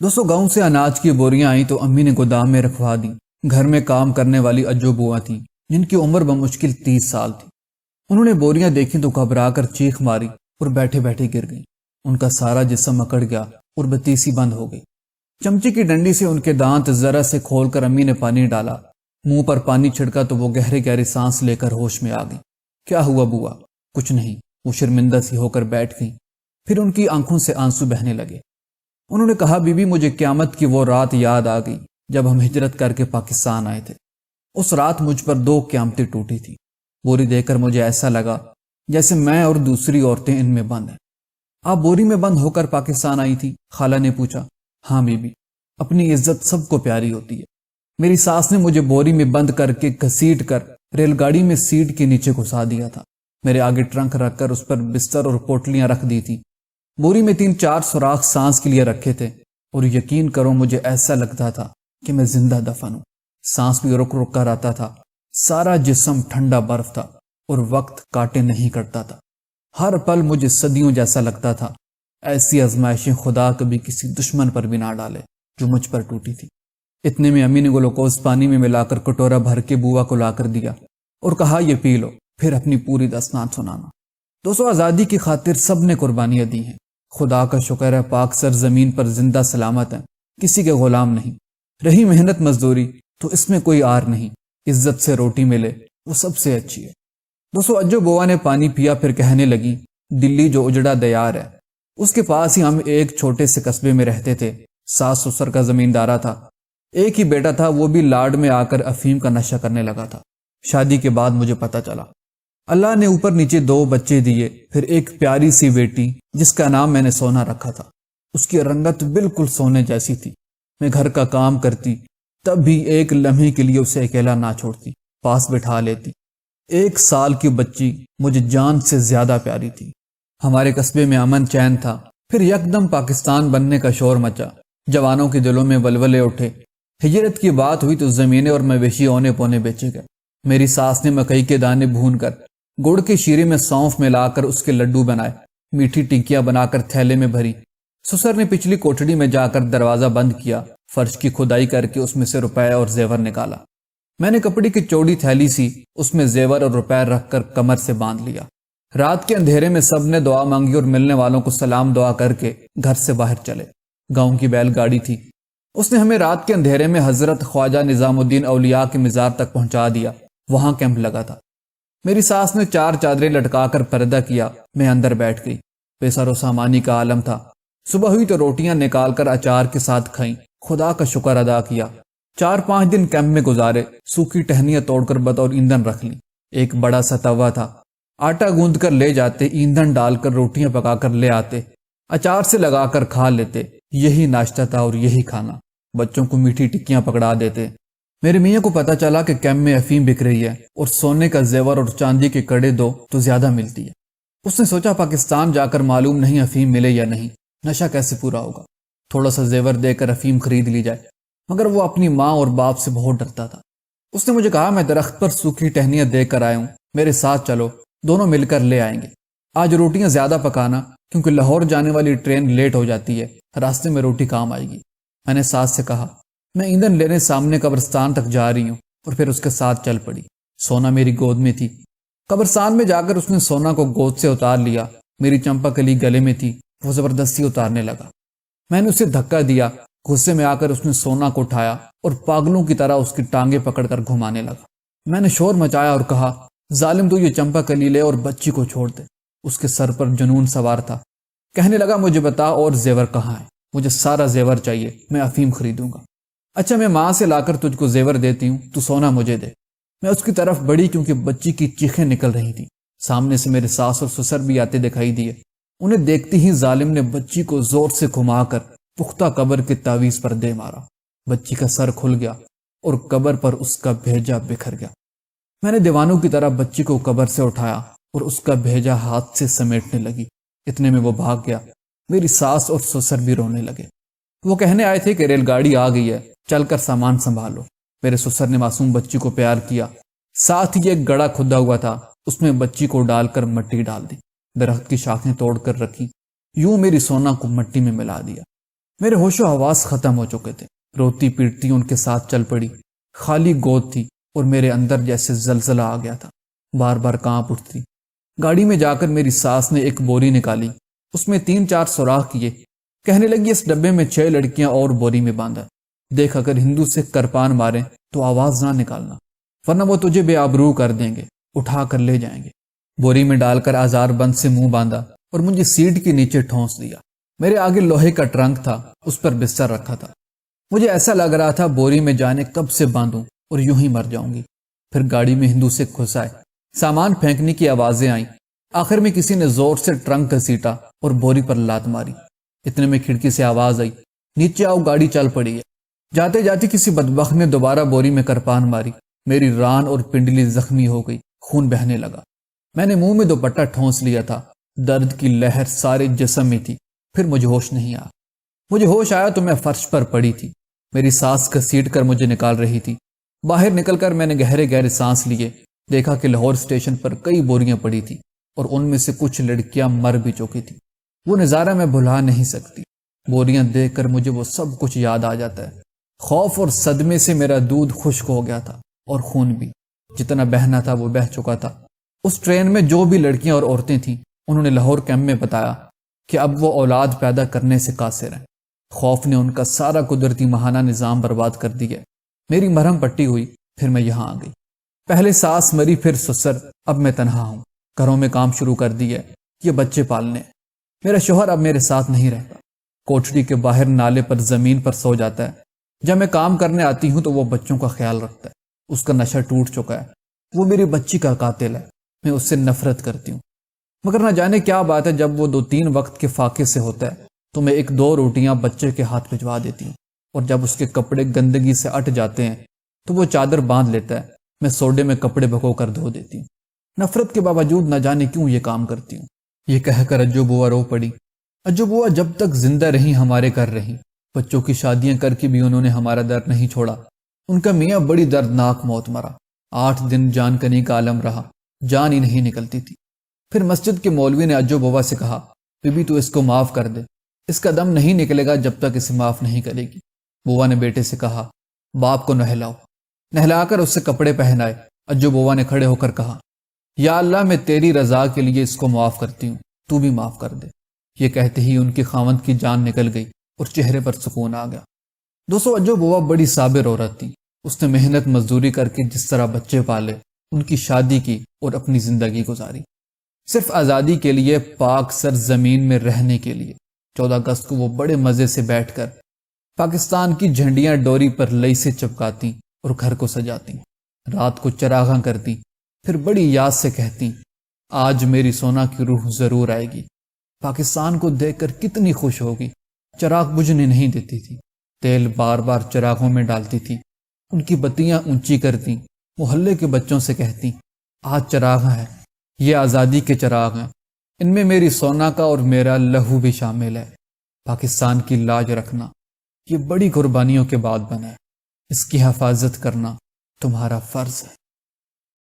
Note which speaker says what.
Speaker 1: دوستو گاؤں سے اناج کی بوریاں آئیں تو امی نے گودام میں رکھوا دی۔ گھر میں کام کرنے والی اجو بوا تھیں جن کی عمر بمشکل 30 سال تھی۔ انہوں نے بوریاں دیکھی تو گھبرا کر چیخ ماری اور بیٹھے بیٹھے گر گئیں۔ ان کا سارا جسم اکڑ گیا اور بتیسی بند ہو گئی۔ چمچی کی ڈنڈی سے ان کے دانت ذرا سے کھول کر امی نے پانی ڈالا، منہ پر پانی چھڑکا تو وہ گہرے گہرے سانس لے کر ہوش میں آ گئی۔ کیا ہوا بوا؟ کچھ نہیں، وہ شرمندہ سی ہو کر بیٹھ گئیں۔ پھر ان کی آنکھوں سے آنسو بہنے لگے۔ انہوں نے کہا، بی بی مجھے قیامت کی وہ رات یاد آ گئی جب ہم ہجرت کر کے پاکستان آئے تھے۔ اس رات مجھ پر 2 قیامتیں ٹوٹی تھی۔ بوری دیکھ کر مجھے ایسا لگا جیسے میں اور دوسری عورتیں ان میں بند ہیں۔ آپ بوری میں بند ہو کر پاکستان آئی تھی؟ خالہ نے پوچھا۔ ہاں بی بی، اپنی عزت سب کو پیاری ہوتی ہے۔ میری ساس نے مجھے بوری میں بند کر کے گھسیٹ کر ریل گاڑی میں سیٹ کے نیچے گھسا دیا تھا۔ میرے آگے ٹرنک رکھ کر اس پر بستر اور پوٹلیاں رکھ دی تھی۔ بوری میں 3-4 سوراخ سانس کے لیے رکھے تھے اور یقین کرو مجھے ایسا لگتا تھا کہ میں زندہ دفن ہوں۔ سانس بھی رک رک کر آتا تھا، سارا جسم ٹھنڈا برف تھا اور وقت کاٹے نہیں کرتا تھا۔ ہر پل مجھے صدیوں جیسا لگتا تھا۔ ایسی آزمائشیں خدا کبھی کسی دشمن پر بھی نہ ڈالے جو مجھ پر ٹوٹی تھی۔ اتنے میں امی نے گلوکوز پانی میں ملا کر کٹورا بھر کے بوا کو لا کر دیا اور کہا، یہ پی لو، پھر اپنی پوری داستان سنانا۔ دوستو آزادی کی خاطر سب نے قربانیاں دی ہیں۔ خدا کا شکر ہے پاک سرزمین پر زندہ سلامت ہیں، کسی کے غلام نہیں۔ رہی محنت مزدوری تو اس میں کوئی آر نہیں، عزت سے روٹی ملے وہ سب سے اچھی ہے۔ دوستو اجو بوا نے پانی پیا، پھر کہنے لگی، دلی جو اجڑا دیار ہے اس کے پاس ہی ہم ایک چھوٹے سے قصبے میں رہتے تھے۔ ساس سسر کا زمیندارہ تھا، ایک ہی بیٹا تھا، وہ بھی لاڈ میں آ کر افیم کا نشہ کرنے لگا تھا۔ شادی کے بعد مجھے پتہ چلا۔ اللہ نے اوپر نیچے 2 بچے دیے، پھر ایک پیاری سی بیٹی جس کا نام میں نے سونا رکھا تھا۔ اس کی رنگت بالکل سونے جیسی تھی۔ میں گھر کا کام کرتی تب بھی ایک لمحے کے لیے اسے اکیلا نہ چھوڑتی، پاس بٹھا لیتی۔ 1 سال کی بچی مجھے جان سے زیادہ پیاری تھی۔ ہمارے قصبے میں امن چین تھا، پھر یکدم پاکستان بننے کا شور مچا، جوانوں کے دلوں میں ولولے اٹھے۔ ہجرت کی بات ہوئی تو زمینیں اور مویشی اونے پونے بیچے گئے۔ میری ساس نے مکئی کے دانے بھون کر گڑ کے شیرے میں سونف ملا کر اس کے لڈو بنائے، میٹھی ٹکیاں بنا کر تھیلے میں بھری۔ سسر نے پچھلی کوٹڑی میں جا کر دروازہ بند کیا، فرش کی کھدائی کر کے اس میں سے روپے اور زیور نکالا۔ میں نے کپڑے کی چوڑی تھیلی سی، اس میں زیور اور روپے رکھ کر کمر سے باندھ لیا۔ رات کے اندھیرے میں سب نے دعا مانگی اور ملنے والوں کو سلام دعا کر کے گھر سے باہر چلے۔ گاؤں کی بیل گاڑی تھی، اس نے ہمیں رات کے اندھیرے میں حضرت خواجہ نظام الدین اولیاء کے مزار تک پہنچا دیا۔ وہاں کیمپ لگا تھا۔ میری ساس نے 4 چادریں لٹکا کر پردہ کیا، میں اندر بیٹھ گئی۔ بے سر و سامانی کا عالم تھا۔ صبح ہوئی تو روٹیاں نکال کر اچار کے ساتھ کھائیں، خدا کا شکر ادا کیا۔ 4-5 دن کیمپ میں گزارے، سوکھی ٹہنیاں توڑ کر بطور ایندھن رکھ لی۔ ایک بڑا سا توا تھا، آٹا گوندھ کر لے جاتے، ایندھن ڈال کر روٹیاں پکا کر لے آتے، اچار سے لگا کر کھا لیتے۔ یہی ناشتہ تھا اور یہی کھانا۔ بچوں کو میٹھی ٹکیاں پکڑا دیتے۔ میرے میاں کو پتا چلا کہ کیمپ میں افیم بک رہی ہے اور سونے کا زیور اور چاندی کے کڑے دو تو زیادہ ملتی ہے۔ اس نے سوچا پاکستان جا کر معلوم نہیں افیم ملے یا نہیں، نشہ کیسے پورا ہوگا، تھوڑا سا زیور دے کر افیم خرید لی جائے۔ مگر وہ اپنی ماں اور باپ سے بہت ڈرتا تھا۔ اس نے مجھے کہا، میں درخت پر سوکھی ٹہنیاں دے کر آیا ہوں، میرے ساتھ چلو، دونوں مل کر لے آئیں گے۔ آج روٹیاں زیادہ پکانا کیونکہ لاہور جانے والی ٹرین لیٹ ہو جاتی ہے، راستے میں روٹی کام آئے گی۔ میں نے ساس سے کہا، میں ایندھن لینے سامنے قبرستان تک جا رہی ہوں، اور پھر اس کے ساتھ چل پڑی۔ سونا میری گود میں تھی۔ قبرستان میں جا کر اس نے سونا کو گود سے اتار لیا۔ میری چمپا کلی گلے میں تھی، وہ زبردستی اتارنے لگا۔ میں نے اسے دھکا دیا، غصے میں آ کر اس نے سونا کو اٹھایا اور پاگلوں کی طرح اس کی ٹانگیں پکڑ کر گھمانے لگا۔ میں نے شور مچایا اور کہا، ظالم تو یہ چمپا کلی لے اور بچی کو چھوڑ دے۔ اس کے سر پر جنون سوار تھا۔ کہنے لگا، مجھے بتا اور زیور کہاں ہے، مجھے سارا زیور چاہیے، میں افیم خریدوں گا۔ اچھا میں ماں سے لا کر تجھ کو زیور دیتی ہوں، تو سونا مجھے دے۔ میں اس کی طرف بڑھی کیونکہ بچی کی چیخیں نکل رہی تھیں۔ سامنے سے میرے ساس اور سسر بھی آتے دکھائی دیے۔ انہیں دیکھتی ہی ظالم نے بچی کو زور سے گھما کر پختہ قبر کے تعویذ پر دے مارا۔ بچی کا سر کھل گیا اور قبر پر اس کا بھیجا بکھر گیا۔ میں نے دیوانوں کی طرح بچی کو قبر سے اٹھایا اور اس کا بھیجا ہاتھ سے سمیٹنے لگی۔ اتنے میں وہ بھاگ گیا۔ میری ساس اور سسر بھی رونے لگے۔ وہ کہنے آئے تھے کہ ریل گاڑی آ گئی ہے، چل کر سامان سنبھالو۔ میرے سسر نے معصوم بچی کو پیار کیا، ساتھ ہی ایک گڑا کھدا ہوا تھا، اس میں بچی کو ڈال کر مٹی ڈال دی، درخت کی شاخیں توڑ کر رکھی، یوں میری سونا کو مٹی میں ملا دیا۔ میرے ہوش و حواس ختم ہو چکے تھے۔ روتی پیٹتی ان کے ساتھ چل پڑی۔ خالی گود تھی اور میرے اندر جیسے زلزلہ آ گیا تھا، بار بار کانپ اٹھتی۔ گاڑی میں جا کر میری ساس نے ایک بوری نکالی، اس میں 3-4 سوراخ کیے، کہنے لگی اس ڈبے میں 6 لڑکیاں اور بوری میں باندھا، دیکھ اگر ہندو سے کرپان مارے تو آواز نہ نکالنا، ورنہ وہ تجھے بے آبرو کر دیں گے، اٹھا کر لے جائیں گے۔ بوری میں ڈال کر آزار بند سے منہ باندھا اور مجھے سیٹ کے نیچے ٹھونس دیا۔ میرے آگے لوہے کا ٹرنک تھا، اس پر بستر رکھا تھا۔ مجھے ایسا لگ رہا تھا بوری میں جانے کب سے باندھوں اور یوں ہی مر جاؤں گی۔ پھر گاڑی میں ہندو سے گھسائے، سامان پھینکنے کی آوازیں آئیں، آخر میں کسی نے زور سے ٹرنک گھسیٹا اور بوری پر لات ماری۔ اتنے میں کھڑکی سے آواز آئی، نیچے آؤ، گاڑی چل پڑی ہے۔ جاتے جاتے کسی بدبخت نے دوبارہ بوری میں کرپان ماری، میری ران اور پنڈلی زخمی ہو گئی، خون بہنے لگا۔ میں نے منہ میں دوپٹہ ٹھونس لیا تھا، درد کی لہر سارے جسم میں تھی۔ پھر مجھے ہوش نہیں آیا۔ مجھے ہوش آیا تو میں فرش پر پڑی تھی، میری سانس گھسیٹ کر مجھے نکال رہی تھی۔ باہر نکل کر میں نے گہرے گہرے سانس لیے، دیکھا کہ لاہور اسٹیشن پر کئی بوریاں پڑی تھی اور ان میں سے کچھ لڑکیاں مر بھی چکی تھی۔ وہ نظارہ میں بھلا نہیں سکتی۔ بوریاں دیکھ کر مجھے وہ سب کچھ یاد آ جاتا ہے۔ خوف اور صدمے سے میرا دودھ خشک ہو گیا تھا اور خون بھی، جتنا بہنا تھا وہ بہہ چکا تھا۔ اس ٹرین میں جو بھی لڑکیاں اور عورتیں تھیں، انہوں نے لاہور کیمپ میں بتایا کہ اب وہ اولاد پیدا کرنے سے قاصر ہیں۔ خوف نے ان کا سارا قدرتی ماہانہ نظام برباد کر دیا۔ میری مرہم پٹی ہوئی، پھر میں یہاں آ گئی۔ پہلے ساس مری، پھر سسر، اب میں تنہا ہوں۔ گھروں میں کام شروع کر دیا، یہ بچے پالنے۔ میرا شوہر اب میرے ساتھ نہیں رہتا، کوٹھڑی کے باہر نالے پر زمین پر سو جاتا ہے۔ جب میں کام کرنے آتی ہوں تو وہ بچوں کا خیال رکھتا ہے۔ اس کا نشہ ٹوٹ چکا ہے، وہ میری بچی کا قاتل ہے۔ میں اس سے نفرت کرتی ہوں، مگر نہ جانے کیا بات ہے، جب وہ 2-3 وقت کے فاقے سے ہوتا ہے تو میں 1-2 روٹیاں بچے کے ہاتھ بھجوا دیتی ہوں، اور جب اس کے کپڑے گندگی سے اٹ جاتے ہیں تو وہ چادر باندھ لیتا ہے، میں سوڈے میں کپڑے بھگو کر دھو دیتی ہوں۔ نفرت کے باوجود نہ جانے کیوں یہ کام کرتی ہوں۔ یہ کہہ کر اجو بوا رو پڑی۔ اجو بوا جب تک زندہ رہی ہمارے گھر رہی، بچوں کی شادیاں کر کے بھی انہوں نے ہمارا درد نہیں چھوڑا۔ ان کا میاں بڑی دردناک موت مرا، 8 دن جان کنی کا عالم رہا، جان ہی نہیں نکلتی تھی۔ پھر مسجد کے مولوی نے اجو بوا سے کہا، بی بی تو اس کو معاف کر دے، اس کا دم نہیں نکلے گا جب تک اسے معاف نہیں کرے گی۔ بوا نے بیٹے سے کہا، باپ کو نہلاؤ۔ نہلا کر اس سے کپڑے پہنائے۔ اجو بوا نے کھڑے ہو کر کہا، یا اللہ میں تیری رضا کے لیے اس کو معاف کرتی ہوں، تو بھی معاف کر دے۔ یہ کہتے ہی ان کی خاوند کی جان نکل گئی اور چہرے پر سکون آ گیا۔ دوستو، اجو بوا بڑی صابر عورت تھی۔ اس نے محنت مزدوری کر کے جس طرح بچے پالے، ان کی شادی کی اور اپنی زندگی گزاری، صرف آزادی کے لیے، پاک سر زمین میں رہنے کے لیے۔ 14 اگست کو وہ بڑے مزے سے بیٹھ کر پاکستان کی جھنڈیاں ڈوری پر لئی سے چپکاتی اور گھر کو سجاتی، رات کو چراغاں کرتی، پھر بڑی یاد سے کہتی، آج میری سونا کی روح ضرور آئے گی۔ پاکستان کو دیکھ کر کتنی خوش ہوگی۔ چراغ بجھنے نہیں دیتی تھی، تیل بار بار چراغوں میں ڈالتی تھی، ان کی بتیاں اونچی کرتی، محلے کے بچوں سے کہتی، آج چراغ ہے، یہ آزادی کے چراغ ہیں، ان میں میری سونا کا اور میرا لہو بھی شامل ہے۔ پاکستان کی لاج رکھنا یہ بڑی قربانیوں کے بعد بنا ہے، اس کی حفاظت کرنا تمہارا فرض ہے۔